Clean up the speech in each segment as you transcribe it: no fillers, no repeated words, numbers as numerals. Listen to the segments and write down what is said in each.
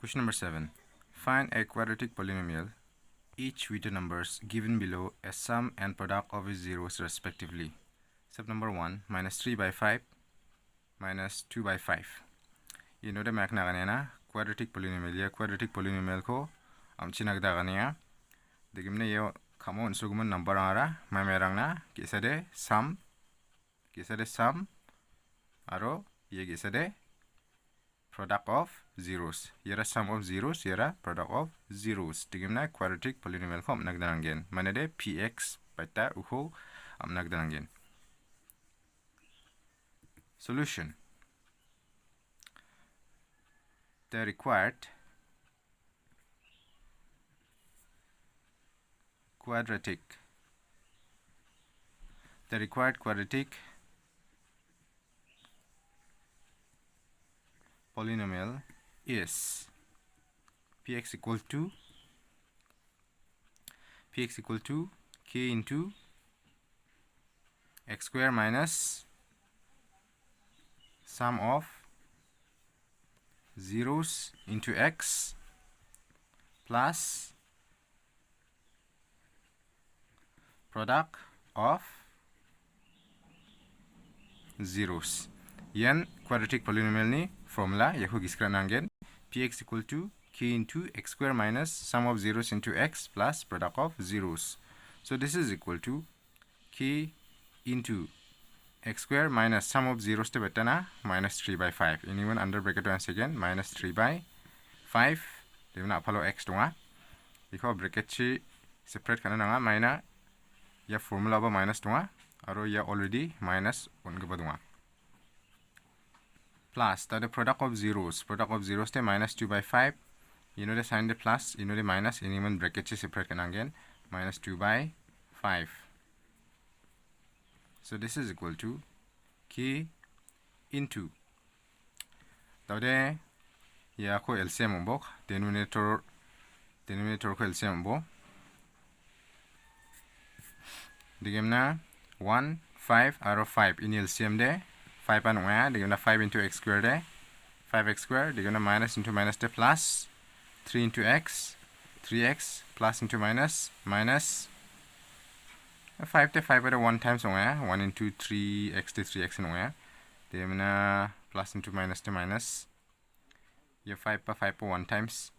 Question number 7. Find a quadratic polynomial, each with the numbers given below as sum and product of its zeros respectively. Step number 1, minus 3 by 5, minus 2 by 5. You know the na quadratic polynomial. Ya quadratic polynomial ko chinagdaganaya. Digimne yo kamo unsuguman number ara mamerang na kisade sum aro ye kisade product of zeros. Yara sum of zeros, yara product of zeros. Digimna quadratic polynomial ko nagdananggen. Manade px bata uho nagdananggen. Solution. The required quadratic polynomial is px equal to k into x square minus sum of zeros into x plus product of zeros. Yan quadratic polynomial ni formula yaku giskanangen px equal to k into x square minus sum of zeros into x plus product of zeros. So this is equal to k into x square minus sum of zeros to betana minus 3 by 5. Anyone under bracket once again minus 3 by 5. Devna apalo x tunga. Iko bracket chi separate kana nga minus ya formula ba minus tunga aro ya already minus 1 gaba tunga. Plus the product of zeros te minus 2 by 5. You know the sign the plus, you know the minus. Anyone bracket chi separate kana again minus 2 by 5. So this is equal to k into tawde ya ko LCM mbok denominator ko LCM mbok digemna 1 5 aro 5 in LCM de 5 an wa digemna 5 into x square de 5x square digemna minus into minus de plus 3 into x 3x plus into minus 5 to 5 at 1 times 1 into 3x to 3x and 1. Then plus into minus to minus. You 5 per 5 per 1 times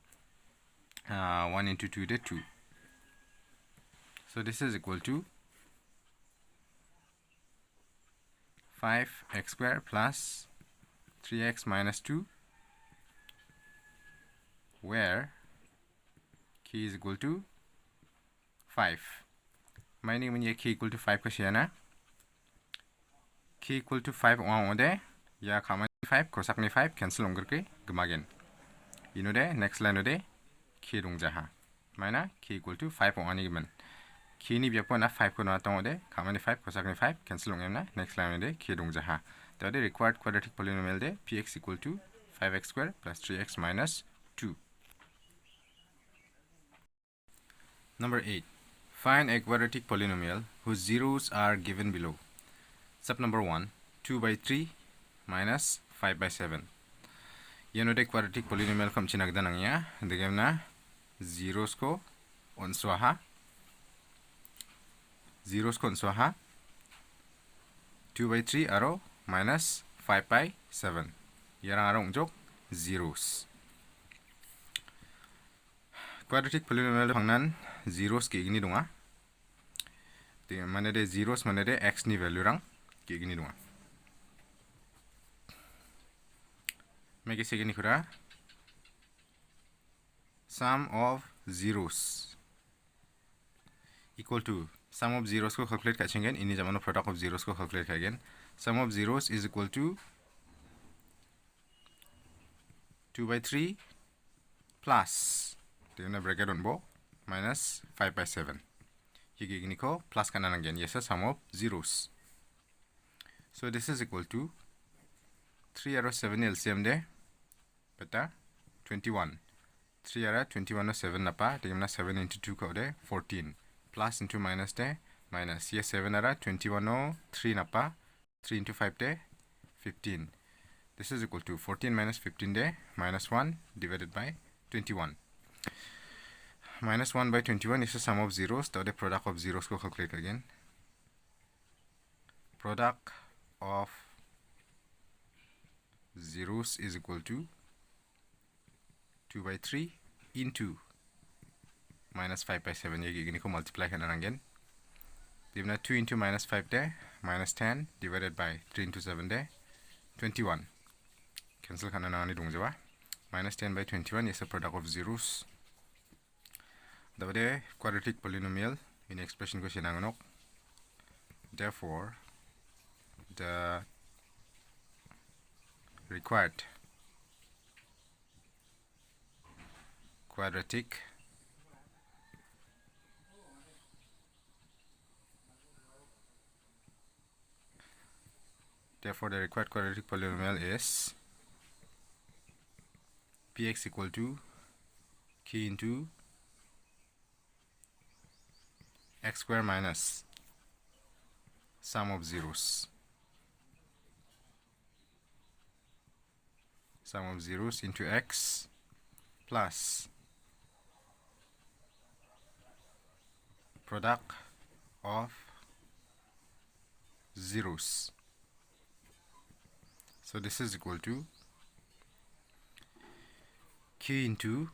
1 into 2 to 2. So this is equal to 5x square plus 3x minus 2, where k is equal to 5. Mining when k equal to 5 kasiana k equal to 5 on de ya kama 5 kosak ni 5 cancel longer ke gemagen ino de next line de k dong jaha mana k equal to 5 on ni given k ni biapo na 5 ko na tong de kama ni 5 kosak ni 5 cancel longer na next line de k dong jaha the required quadratic polynomial de px equal to 5x square plus 3x minus 2. Number 8. Find a quadratic polynomial whose zeros are given below. Step number 1, 2 by 3 minus 5 by 7. You know the quadratic polynomial kam chinagdanang ya. Digemna zeros ko onswaha. 2 by 3 aro minus 5 by 7. Yarang arong jok zeros. Quadratic polynomial phangnan zeros ke igni dunga. Manade zeros manade x ni value rang ke igni dunga. Make a second kura sum of zeros equal to sum of zeros ko calculate kachengen ini jamano product of zeros ko calculate again. Sum of zeros is equal to 2 by 3 plus the bracket on bo minus 5 by 7. Higigini ko plus kanan again. Yes, sum of zeros. So this is equal to 3 arrow 7 LCM de beta 21. 3 arrow 21 or 7 napa. Digimna 7 into 2 ko de 14. Plus into minus de minus. Yes, 7 arrow 21 or 3 napa. 3 into 5 de 15. This is equal to 14 minus 15 de minus 1 divided by 21. Minus 1 by 21 is the sum of zeros. So the product of zeros को calculate again. Product of zeros is equal to 2 by 3 into minus 5 by 7. You can multiply again. Given 2 into minus 5 there, minus 10 divided by 3 into 7 there, 21. Cancel minus 10 by 21 is a product of zeros. The quadratic polynomial in expression ko sinangonok. Therefore, the required quadratic polynomial is px equal to k into x square minus sum of zeros. Sum of zeros into x plus product of zeros. So this is equal to k into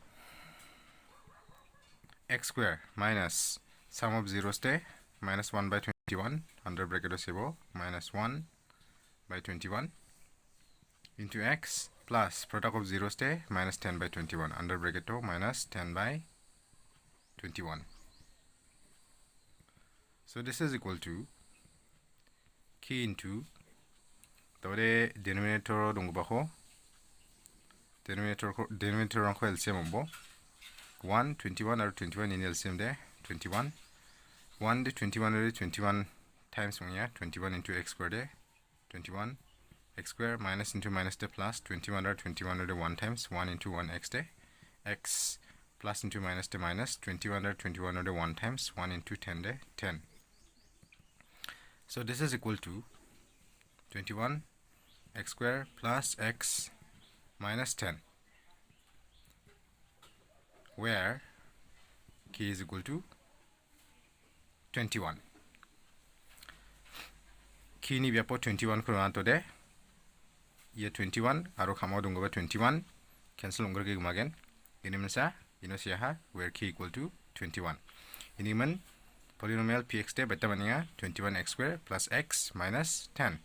x square minus sum of zeros there, minus 1 by 21 under bracket of minus 1 by 21 into x plus product of zeros there, minus 10 by 21 under bracket of minus 10 by 21. So this is equal to k into the denominator denominator on LCM 1 21 or 21 in LCM there, 21 1 to 21 or 21 times 21 into x squared there, 21 x square minus into minus the plus 21 or 21 or 1 times 1 into 1 x there, x plus into minus the minus 21 or 21 or 1 times 1 into 10 there, 10. So this is equal to 21 x square plus x minus 10, where k is equal to 21. K ni biapo 21 kuranto de ye 21 aro kamo dungo 21 cancel ungger ke gumagen ini mensa inosiaha where k equal to 21. Ini men polynomial px de beta maninga 21 x square plus x minus 10.